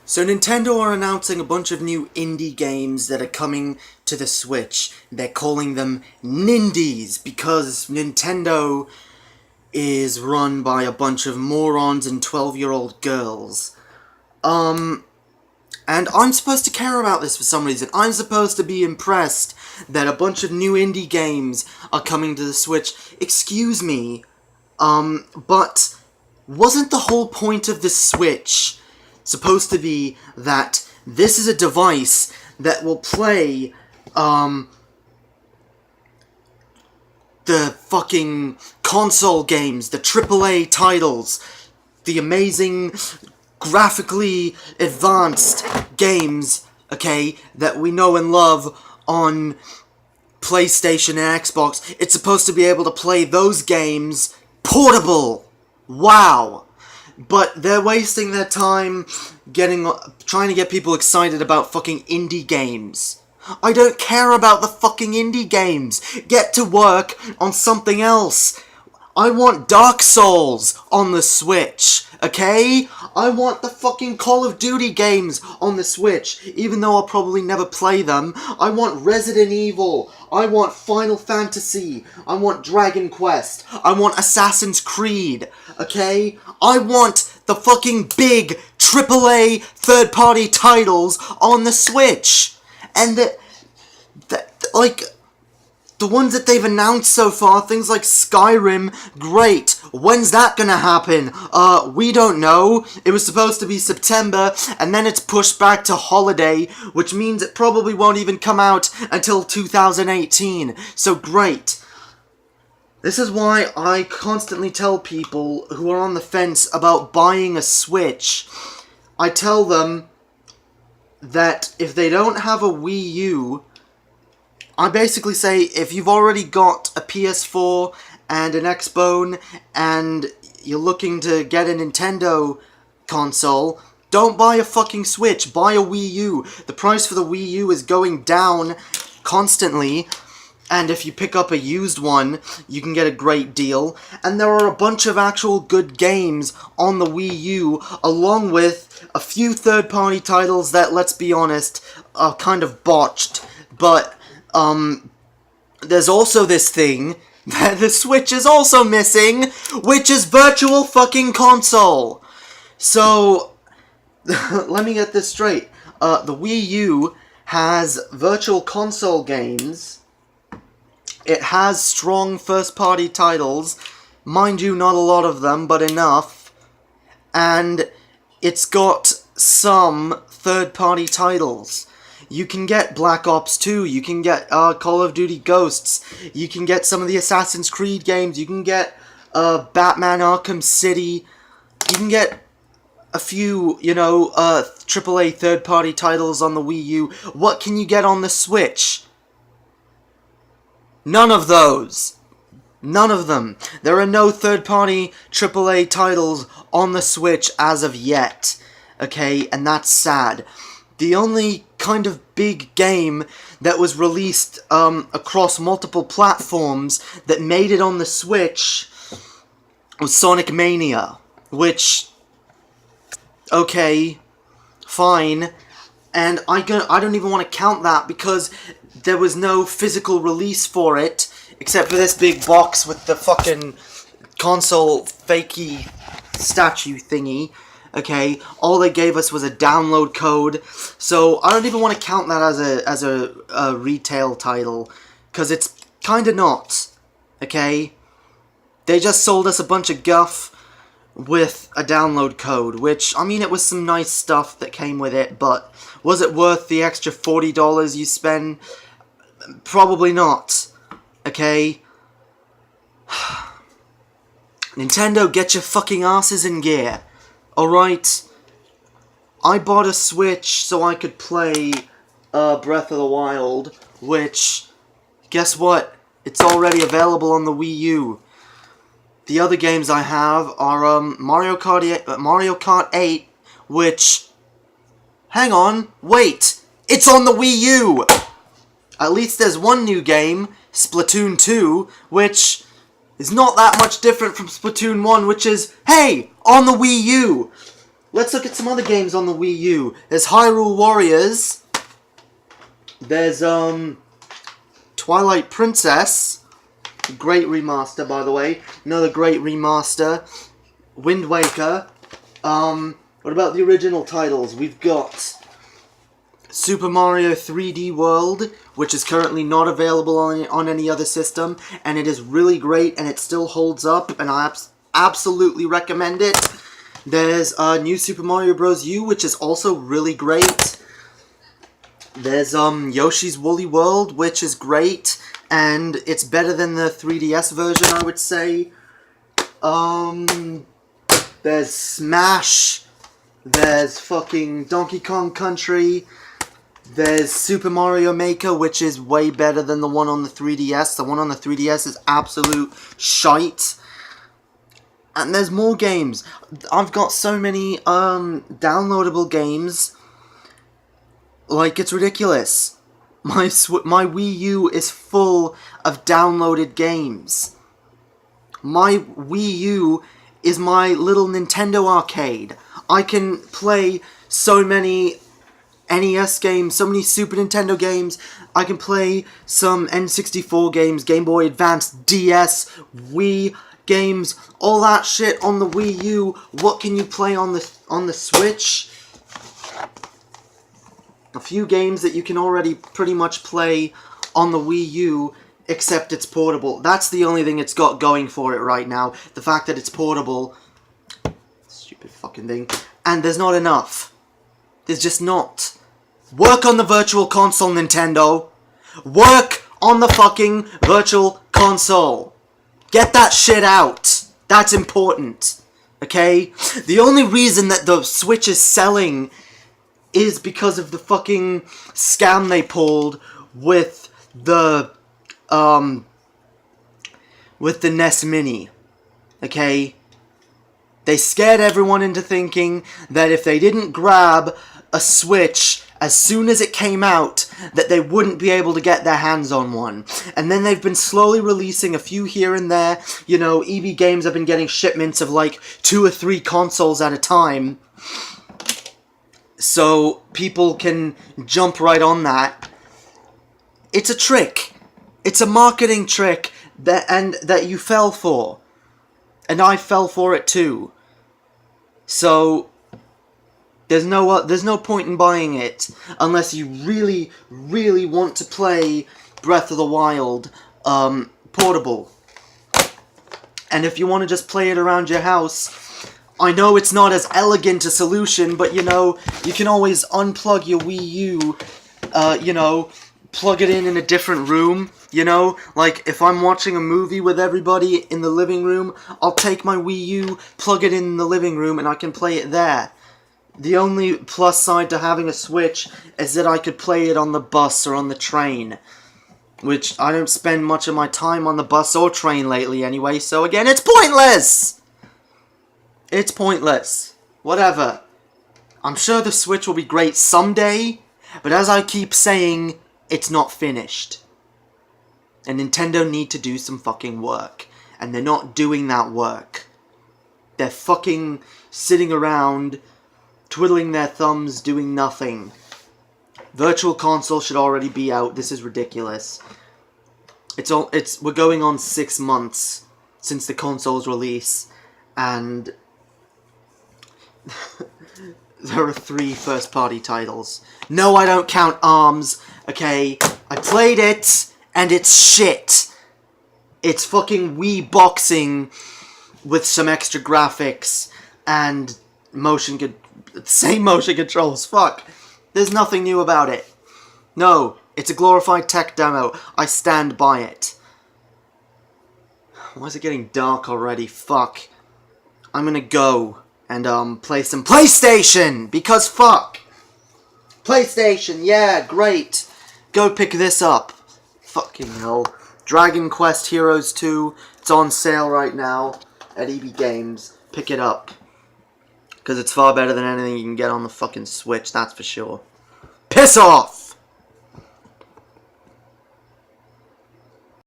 So Nintendo are announcing a bunch of new indie games that are coming to the Switch. They're calling them Nindies because Nintendo is run by a bunch of morons and 12-year-old girls. And I'm supposed to care about this for some reason. I'm supposed to be impressed that a bunch of new indie games are coming to the Switch. Excuse me, but wasn't the whole point of the Switch supposed to be that this is a device that will play, the fucking console games, the AAA titles, the amazing, graphically advanced games, okay, that we know and love on PlayStation and Xbox. It's supposed to be able to play those games portable. Wow. But they're wasting their time trying to get people excited about fucking indie games. I don't care about the fucking indie games. Get to work on something else. I want Dark Souls on the Switch, okay? I want the fucking Call of Duty games on the Switch, even though I'll probably never play them. I want Resident Evil. I want Final Fantasy. I want Dragon Quest. I want Assassin's Creed, okay? I want the fucking big AAA third-party titles on the Switch. And the ones that they've announced so far, things like Skyrim, great. When's that gonna happen? We don't know. It was supposed to be September, and then it's pushed back to holiday, which means it probably won't even come out until 2018. So great. This is why I constantly tell people who are on the fence about buying a Switch, I tell them that if they don't have a Wii U, I basically say, if you've already got a PS4 and an Xbone, and you're looking to get a Nintendo console, don't buy a fucking Switch, buy a Wii U. The price for the Wii U is going down constantly, and if you pick up a used one, you can get a great deal. And there are a bunch of actual good games on the Wii U, along with a few third-party titles that, let's be honest, are kind of botched, but there's also this thing that the Switch is also missing, which is Virtual fucking Console. So, let me get this straight. The Wii U has Virtual Console games. It has strong first-party titles. Mind you, not a lot of them, but enough. And it's got some third-party titles. You can get Black Ops 2, you can get Call of Duty Ghosts, you can get some of the Assassin's Creed games, you can get Batman Arkham City, you can get a few, AAA third-party titles on the Wii U. What can you get on the Switch? None of those. None of them. There are no third-party AAA titles on the Switch as of yet, okay, and that's sad. The only kind of big game that was released across multiple platforms that made it on the Switch was Sonic Mania, which, okay, fine, and I don't even want to count that because there was no physical release for it, except for this big box with the fucking console fakey statue thingy. Okay, all they gave us was a download code, so I don't even want to count that as a retail title, because it's kind of not, okay? They just sold us a bunch of guff with a download code, which, I mean, it was some nice stuff that came with it, but was it worth the extra $40 you spend? Probably not, okay? Nintendo, get your fucking asses in gear. Alright, I bought a Switch so I could play Breath of the Wild, which, guess what? It's already available on the Wii U. The other games I have are Mario Kart 8, which, hang on, wait, it's on the Wii U! At least there's one new game, Splatoon 2, which is not that much different from Splatoon 1, which is, hey, on the Wii U! let's look at some other games on the Wii U. There's Hyrule Warriors. There's, Twilight Princess. Great remaster, by the way. Another great remaster. Wind Waker. What about the original titles? We've got Super Mario 3D World, which is currently not available on any other system, and it is really great, and it still holds up, and I absolutely recommend it. There's New Super Mario Bros. U, which is also really great. There's Yoshi's Woolly World, which is great, and it's better than the 3DS version, I would say. There's Smash. There's fucking Donkey Kong Country. There's Super Mario Maker, which is way better than the one on the 3DS. The one on the 3DS is absolute shite. And there's more games. I've got so many downloadable games. Like, it's ridiculous. My Wii U is full of downloaded games. My Wii U is my little Nintendo arcade. I can play so many NES games, so many Super Nintendo games. I can play some N64 games, Game Boy Advance, DS, Wii games, all that shit on the Wii U. What can you play on the Switch? A few games that you can already pretty much play on the Wii U, except it's portable. That's the only thing it's got going for it right now. The fact that it's portable. Stupid fucking thing. And there's not enough. There's just not. Work on the Virtual Console, Nintendo. Work on the fucking Virtual Console. Get that shit out. That's important. Okay? The only reason that the Switch is selling is because of the fucking scam they pulled with the NES Mini. Okay? They scared everyone into thinking that if they didn't grab a Switch as soon as it came out, that they wouldn't be able to get their hands on one. And then they've been slowly releasing a few here and there. You know, EB Games have been getting shipments of like 2 or 3 consoles at a time. So people can jump right on that. It's a trick. It's a marketing trick that you fell for. And I fell for it too. So there's no point in buying it unless you really, really want to play Breath of the Wild portable. And if you want to just play it around your house, I know it's not as elegant a solution, but you know, you can always unplug your Wii U, you know, plug it in a different room, you know? Like, if I'm watching a movie with everybody in the living room, I'll take my Wii U, plug it in the living room, and I can play it there. The only plus side to having a Switch is that I could play it on the bus or on the train. Which, I don't spend much of my time on the bus or train lately anyway, so again, it's pointless! It's pointless. Whatever. I'm sure the Switch will be great someday, but as I keep saying, it's not finished. And Nintendo need to do some fucking work. And they're not doing that work. They're fucking sitting around, twiddling their thumbs, doing nothing. Virtual Console should already be out. This is ridiculous. We're going on 6 months since the console's release, and there are 3 first-party titles. No, I don't count ARMS, okay? I played it, and it's shit. It's fucking Wii boxing with some extra graphics and same motion controls. Fuck. There's nothing new about it. No, it's a glorified tech demo. I stand by it. Why is it getting dark already? Fuck. I'm gonna go and play some PlayStation, because fuck. PlayStation, yeah, great. Go pick this up. Fucking hell. Dragon Quest Heroes 2. It's on sale right now at EB Games. Pick it up. Because it's far better than anything you can get on the fucking Switch, that's for sure. Piss off!